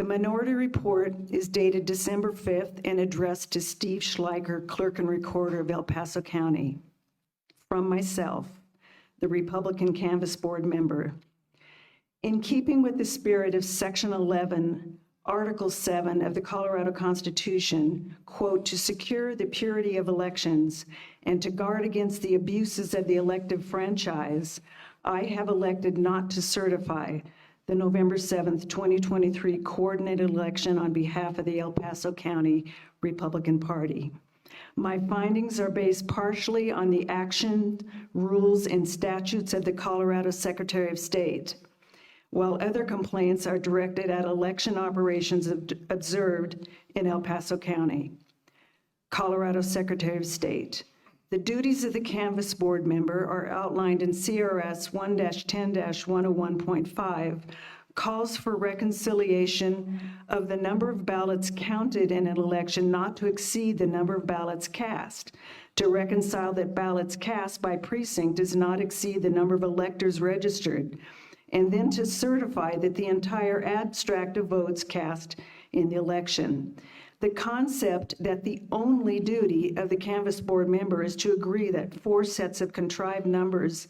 The minority report is dated December 5th and addressed to Steve Schleicher, Clerk and Recorder of El Paso County. From myself, the Republican Canvass Board member. In keeping with the spirit of Section 11, Article 7 of the Colorado Constitution, quote, to secure the purity of elections and to guard against the abuses of the elective franchise, I have elected not to certify the November 7th, 2023 coordinated election on behalf of the El Paso County Republican Party. My findings are based partially on the action, rules, and statutes of the Colorado Secretary of State, while other complaints are directed at election operations observed in El Paso County. Colorado Secretary of State. The duties of the Canvass Board member are outlined in CRS 1-10-101.5, calls for reconciliation of the number of ballots counted in an election not to exceed the number of ballots cast, to reconcile that ballots cast by precinct does not exceed the number of electors registered, and then to certify that the entire abstract of votes cast in the election. The concept that the only duty of the Canvass Board member is to agree that 4 sets of contrived numbers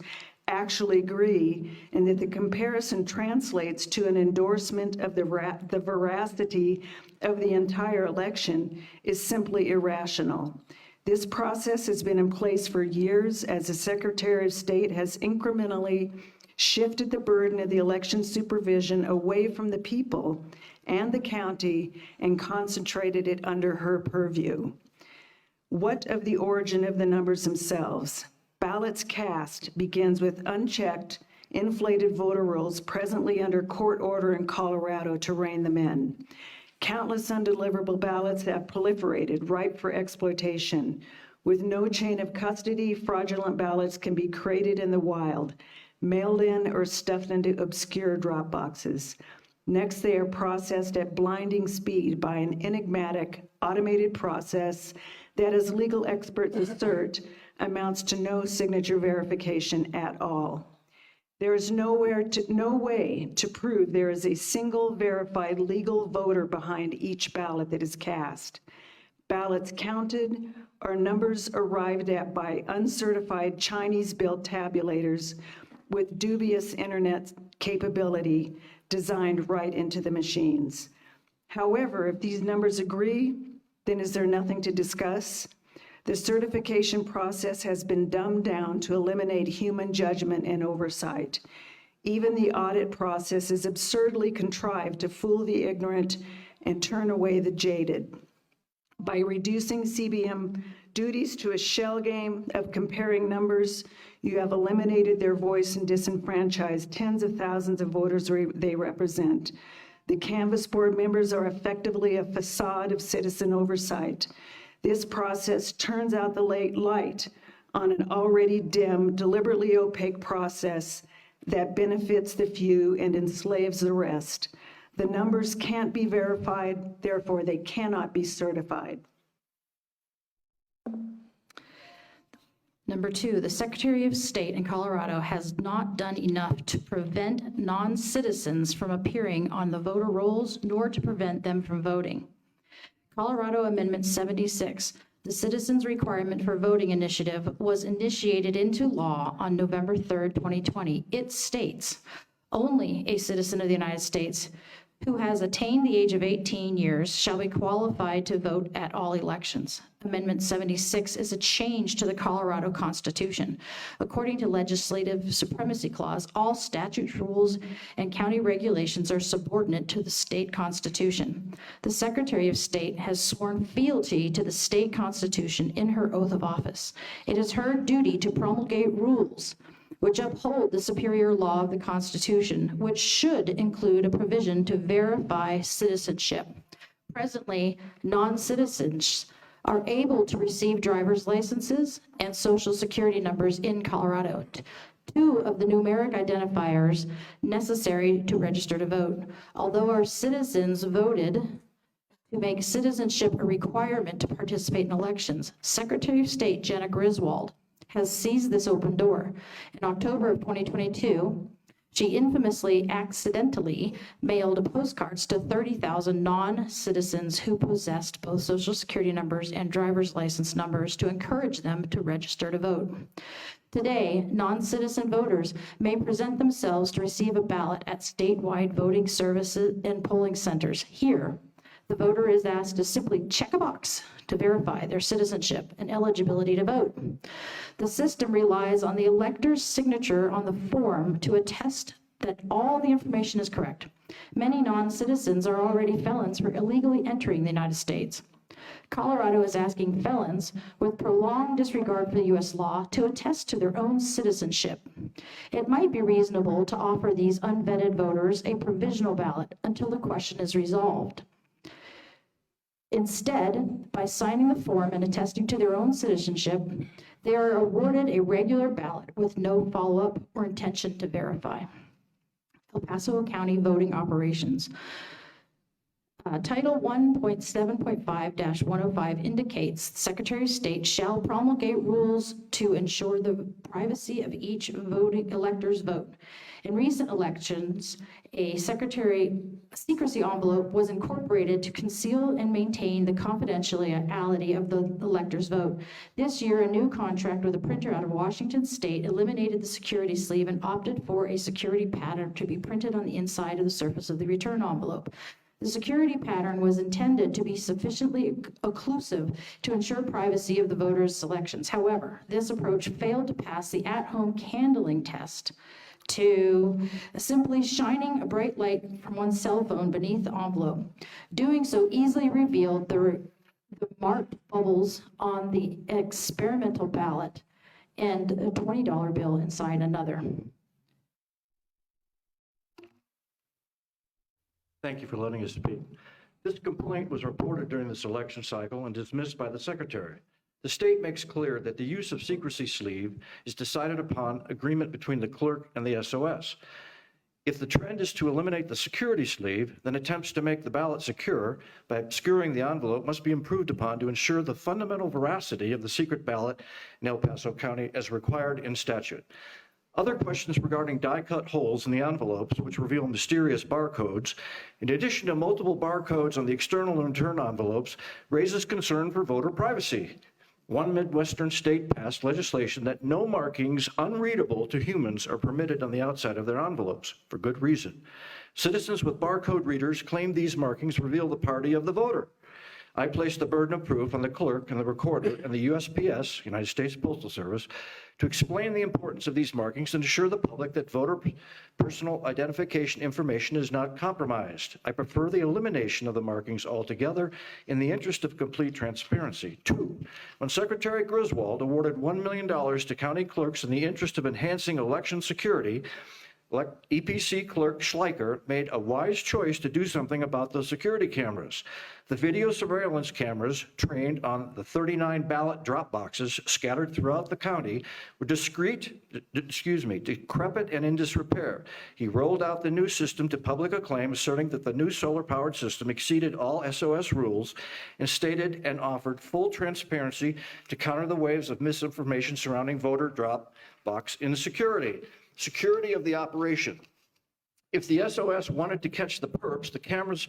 actually agree, and that the comparison translates to an endorsement of the veracity of the entire election is simply irrational. This process has been in place for years as the Secretary of State has incrementally shifted the burden of the election supervision away from the people and the county and concentrated it under her purview. What of the origin of the numbers themselves? Ballots cast begins with unchecked, inflated voter rolls presently under court order in Colorado to rein them in. Countless undeliverable ballots have proliferated, ripe for exploitation. With no chain of custody, fraudulent ballots can be created in the wild, mailed in or stuffed into obscure drop boxes. Next, they are processed at blinding speed by an enigmatic, automated process that, as legal experts assert, amounts to no signature verification at all. There is no way to prove there is a single verified legal voter behind each ballot that is cast. Ballots counted are numbers arrived at by uncertified Chinese-built tabulators with dubious internet capability designed right into the machines. However, if these numbers agree, then is there nothing to discuss? The certification process has been dumbed down to eliminate human judgment and oversight. Even the audit process is absurdly contrived to fool the ignorant and turn away the jaded. By reducing CBM duties to a shell game of comparing numbers, you have eliminated their voice and disenfranchised tens of thousands of voters they represent. The Canvass Board members are effectively a facade of citizen oversight. This process turns out the light on an already dim, deliberately opaque process that benefits the few and enslaves the rest. The numbers can't be verified, therefore they cannot be certified. Number 2, the Secretary of State in Colorado has not done enough to prevent non-citizens from appearing on the voter rolls, nor to prevent them from voting. Colorado Amendment 76, the Citizens Requirement for Voting Initiative, was initiated into law on November 3rd, 2020. It states, only a citizen of the United States who has attained the age of 18 years shall be qualified to vote at all elections. Amendment 76 is a change to the Colorado Constitution. According to Legislative Supremacy Clause, all statute rules and county regulations are subordinate to the state constitution. The Secretary of State has sworn fealty to the state constitution in her oath of office. It is her duty to promulgate rules which uphold the superior law of the Constitution, which should include a provision to verify citizenship. Presently, non-citizens are able to receive driver's licenses and social security numbers in Colorado, 2 of the numeric identifiers necessary to register to vote. Although our citizens voted to make citizenship a requirement to participate in elections, Secretary of State Jenna Griswold has seized this open door. In October of 2022, She infamously, accidentally mailed postcards to 30,000 non-citizens who possessed both Social Security numbers and driver's license numbers to encourage them to register to vote. Today, non-citizen voters may present themselves to receive a ballot at statewide voting services and polling centers. Here, the voter is asked to simply check a box to verify their citizenship and eligibility to vote. The system relies on the elector's signature on the form to attest that all the information is correct. Many non-citizens are already felons for illegally entering the United States. Colorado is asking felons with prolonged disregard for the U.S. law to attest to their own citizenship. It might be reasonable to offer these unvetted voters a provisional ballot until the question is resolved. Instead, by signing the form and attesting to their own citizenship, they are awarded a regular ballot with no follow-up or intention to verify. El Paso County voting operations. Title 1.7.5-105 indicates the Secretary of State shall promulgate rules to ensure the privacy of each voting elector's vote. In recent elections, a secrecy envelope was incorporated to conceal and maintain the confidentiality of the elector's vote. This year, a new contract with a printer out of Washington State eliminated the security sleeve and opted for a security pattern to be printed on the inside of the surface of the return envelope. The security pattern was intended to be sufficiently occlusive to ensure privacy of the voters' selections. However, this approach failed to pass the at-home candling test to simply shining a bright light from one's cell phone beneath the envelope. Doing so easily revealed the marked bubbles on the experimental ballot and a $20 bill inside another. Thank you for letting us speak. This complaint was reported during this election cycle and dismissed by the Secretary. The state makes clear that the use of secrecy sleeve is decided upon agreement between the clerk and the SOS. If the trend is to eliminate the security sleeve, then attempts to make the ballot secure by obscuring the envelope must be improved upon to ensure the fundamental veracity of the secret ballot in El Paso County as required in statute. Other questions regarding die-cut holes in the envelopes, which reveal mysterious barcodes, in addition to multiple barcodes on the external and return envelopes, raises concern for voter privacy. One Midwestern state passed legislation that no markings unreadable to humans are permitted on the outside of their envelopes, for good reason. Citizens with barcode readers claim these markings reveal the party of the voter. I placed the burden of proof on the clerk and the recorder and the USPS, United States Postal Service, to explain the importance of these markings and assure the public that voter personal identification information is not compromised. I prefer the elimination of the markings altogether in the interest of complete transparency. 2, when Secretary Griswold awarded $1 million to county clerks in the interest of enhancing election security, EPC clerk Schleicher made a wise choice to do something about the security cameras. The video surveillance cameras trained on the 39 ballot drop boxes scattered throughout the county were decrepit and in disrepair. He rolled out the new system to public acclaim, asserting that the new solar-powered system exceeded all SOS rules and stated and offered full transparency to counter the waves of misinformation surrounding voter drop box insecurity. Security of the operation. If the SOS wanted to catch the perps, the cameras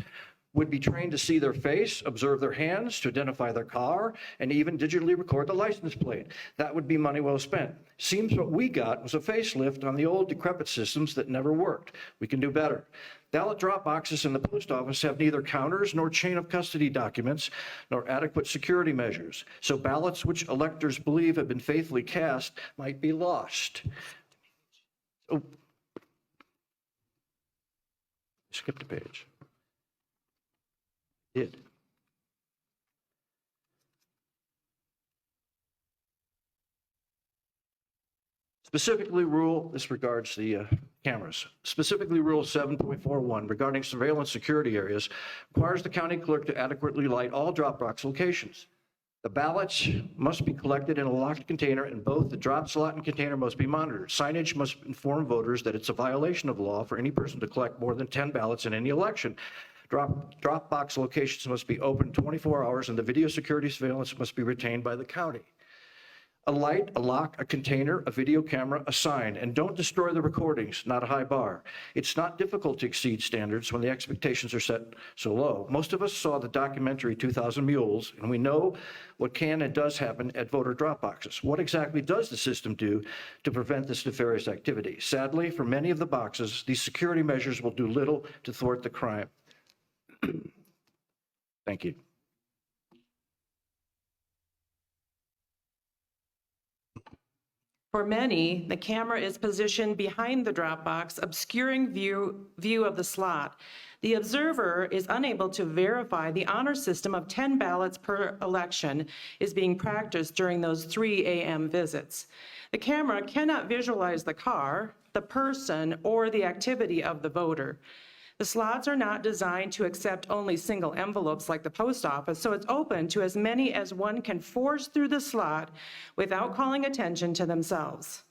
would be trained to see their face, observe their hands, to identify their car, and even digitally record the license plate. That would be money well spent. Seems what we got was a facelift on the old decrepit systems that never worked. We can do better. Ballot drop boxes in the post office have neither counters nor chain of custody documents nor adequate security measures. So ballots which electors believe have been faithfully cast might be lost. Oh, skipped a page. Did. Specifically, this regards the cameras. Specifically, Rule 7.41 regarding surveillance security areas requires the county clerk to adequately light all drop box locations. The ballots must be collected in a locked container, and both the drop slot and container must be monitored. Signage must inform voters that it's a violation of law for any person to collect more than 10 ballots in any election. Drop box locations must be open 24 hours, and the video security surveillance must be retained by the county. A light, a lock, a container, a video camera, a sign, and don't destroy the recordings, not a high bar. It's not difficult to exceed standards when the expectations are set so low. Most of us saw the documentary 2,000 Mules, and we know what can and does happen at voter drop boxes. What exactly does the system do to prevent this nefarious activity? Sadly, for many of the boxes, these security measures will do little to thwart the crime. Thank you. For many, the camera is positioned behind the drop box, obscuring view of the slot. The observer is unable to verify the honor system of 10 ballots per election is being practiced during those 3 a.m. visits. The camera cannot visualize the car, the person, or the activity of the voter. The slots are not designed to accept only single envelopes like the post office, so it's open to as many as one can force through the slot without calling attention to themselves.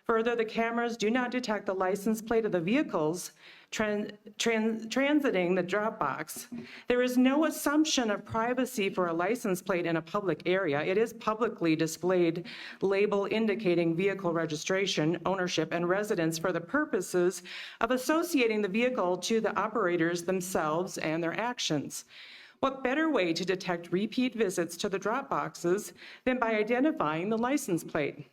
Further, the cameras do not detect the license plate of the vehicles transiting the drop box. There is no assumption of privacy for a license plate in a public area. It is publicly displayed label indicating vehicle registration, ownership, and residence for the purposes of associating the vehicle to the operators themselves and their actions. What better way to detect repeat visits to the drop boxes than by identifying the license plate?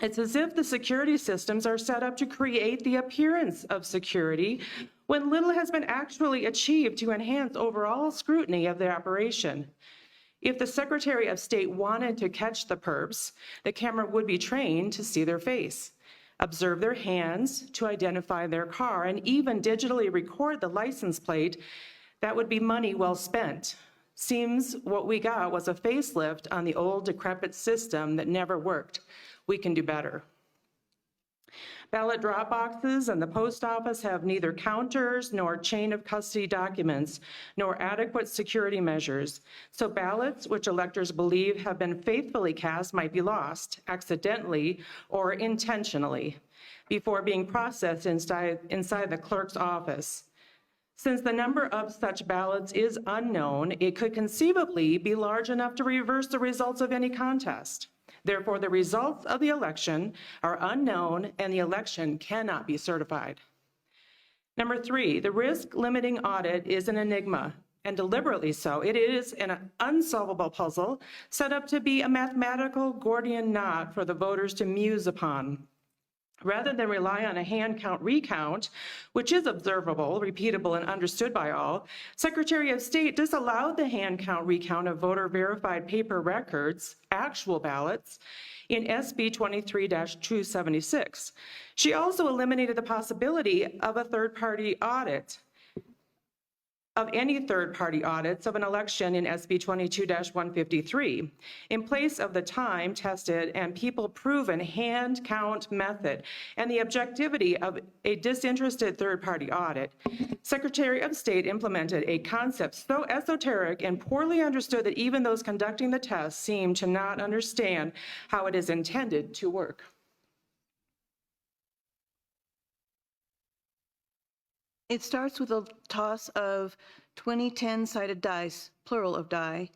It's as if the security systems are set up to create the appearance of security when little has been actually achieved to enhance overall scrutiny of the operation. If the Secretary of State wanted to catch the perps, the camera would be trained to see their face, observe their hands to identify their car, and even digitally record the license plate. That would be money well spent. Seems what we got was a facelift on the old decrepit system that never worked. We can do better. Ballot drop boxes and the post office have neither counters nor chain of custody documents, nor adequate security measures. So ballots which electors believe have been faithfully cast might be lost, accidentally or intentionally, before being processed inside the clerk's office. Since the number of such ballots is unknown, it could conceivably be large enough to reverse the results of any contest. Therefore, the results of the election are unknown and the election cannot be certified. Number 3, the risk limiting audit is an enigma, and deliberately so. It is an unsolvable puzzle set up to be a mathematical Gordian knot for the voters to muse upon. Rather than rely on a hand count recount, which is observable, repeatable, and understood by all, Secretary of State disallowed the hand count recount of voter verified paper records, actual ballots, in SB 23-276. She also eliminated the possibility of a third-party audit, of any third-party audits of an election in SB 22-153, in place of the time-tested and people-proven hand count method and the objectivity of a disinterested third-party audit. Secretary of State implemented a concept so esoteric and poorly understood that even those conducting the test seem to not understand how it is intended to work. It starts with a toss of 20 10-sided dice, plural of die,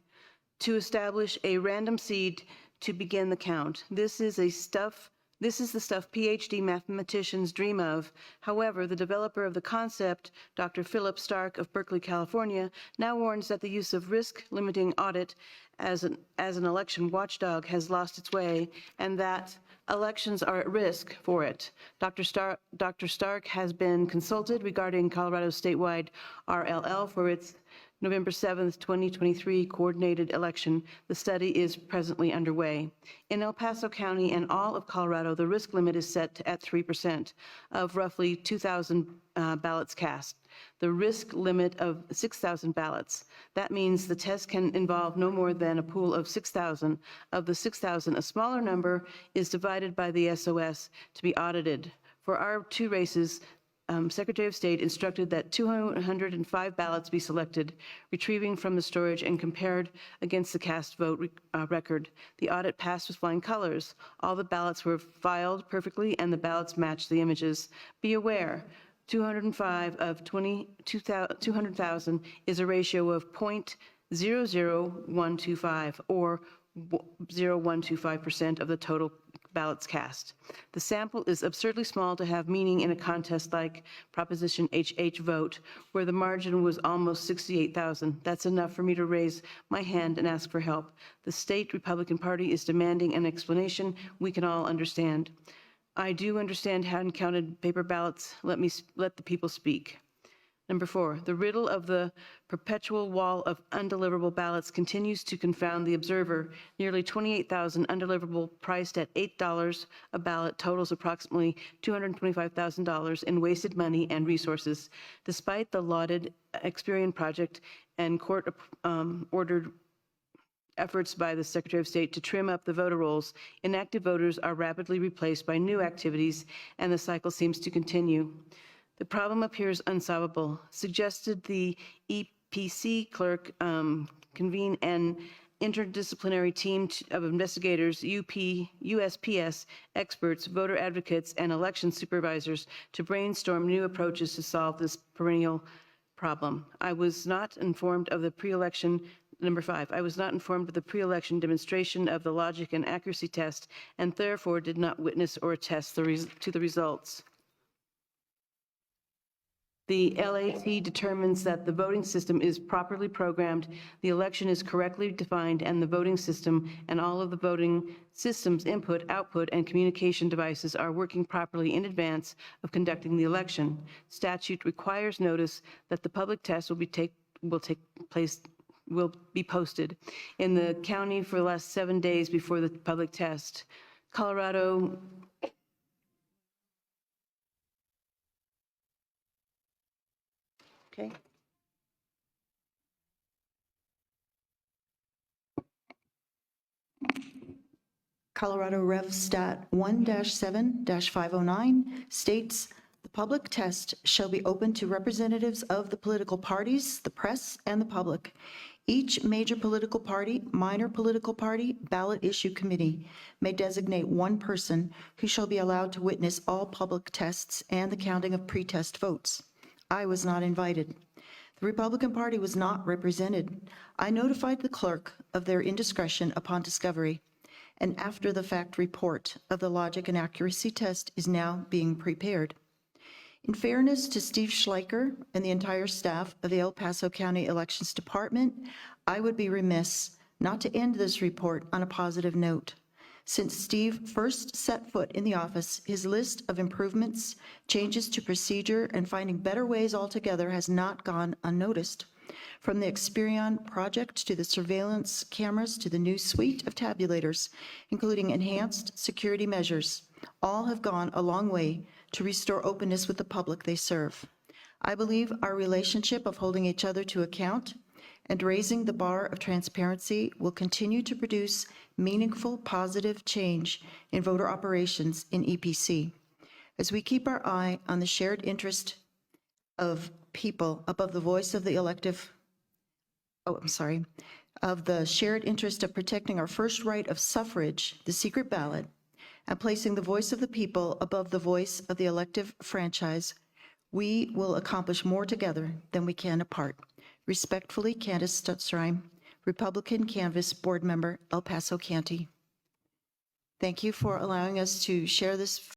to establish a random seed to begin the count. This is the stuff PhD mathematicians dream of. However, the developer of the concept, Dr. Philip Stark of Berkeley, California, now warns that the use of risk-limiting audit as an election watchdog has lost its way, and that elections are at risk for it. Dr. Stark has been consulted regarding Colorado's statewide RLL for its November 7th, 2023 coordinated election. The study is presently underway. In El Paso County and all of Colorado, the risk limit is set at 3% of roughly 2,000 ballots cast. The risk limit of 6,000 ballots. That means the test can involve no more than a pool of 6,000. Of the 6,000, a smaller number is divided by the SOS to be audited. For our 2 races, Secretary of State instructed that 205 ballots be selected, retrieving from the storage and compared against the cast vote record. The audit passed with flying colors. All the ballots were filed perfectly and the ballots matched the images. Be aware, 205 of 200,000 is a ratio of 0.00125 or 0.00125% of the total ballots cast. The sample is absurdly small to have meaning in a contest like Proposition HH vote, where the margin was almost 68,000. That's enough for me to raise my hand and ask for help. The state Republican Party is demanding an explanation we can all understand. I do understand hand-counted paper ballots. Let the people speak. Number 4, the riddle of the perpetual wall of undeliverable ballots continues to confound the observer. Nearly 28,000 undeliverable priced at $8 a ballot totals approximately $225,000 in wasted money and resources. Despite the lauded Experian project and court-ordered efforts by the Secretary of State to trim up the voter rolls, inactive voters are rapidly replaced by new activities, and the cycle seems to continue. The problem appears unsolvable. Suggested the EPC clerk convene an interdisciplinary team of investigators, USPS experts, voter advocates, and election supervisors to brainstorm new approaches to solve this perennial problem. I was not informed of the pre-election. Number 5, I was not informed of the pre-election demonstration of the logic and accuracy test, and therefore did not witness or attest to the results. The LAT determines that the voting system is properly programmed, the election is correctly defined, and the voting system and all of the voting system's input, output, and communication devices are working properly in advance of conducting the election. Statute requires notice that the public test will be posted in the county for the last 7 days before the public test. Colorado Okay. Colorado Rev Stat 1-7-509 states, "The public test shall be open to representatives of the political parties, the press, and the public. Each major political party, minor political party, ballot issue committee may designate one person who shall be allowed to witness all public tests and the counting of pre-test votes. I was not invited. The Republican Party was not represented. I notified the clerk of their indiscretion upon discovery. An after-the-fact report of the logic and accuracy test is now being prepared. In fairness to Steve Schleicher and the entire staff of the El Paso County Elections Department, I would be remiss not to end this report on a positive note. Since Steve first set foot in the office, his list of improvements, changes to procedure, and finding better ways altogether has not gone unnoticed. From the Experian project to the surveillance cameras to the new suite of tabulators, including enhanced security measures, all have gone a long way to restore openness with the public they serve. I believe our relationship of holding each other to account and raising the bar of transparency will continue to produce meaningful, positive change in voter operations in EPC. As we keep our eye on the shared interest of people above the voice of the of the shared interest of protecting our first right of suffrage, the secret ballot, and placing the voice of the people above the voice of the elective franchise, we will accomplish more together than we can apart. Respectfully, Candice Stutzriem, Republican Canvass Board Member, El Paso County. Thank you for allowing us to share this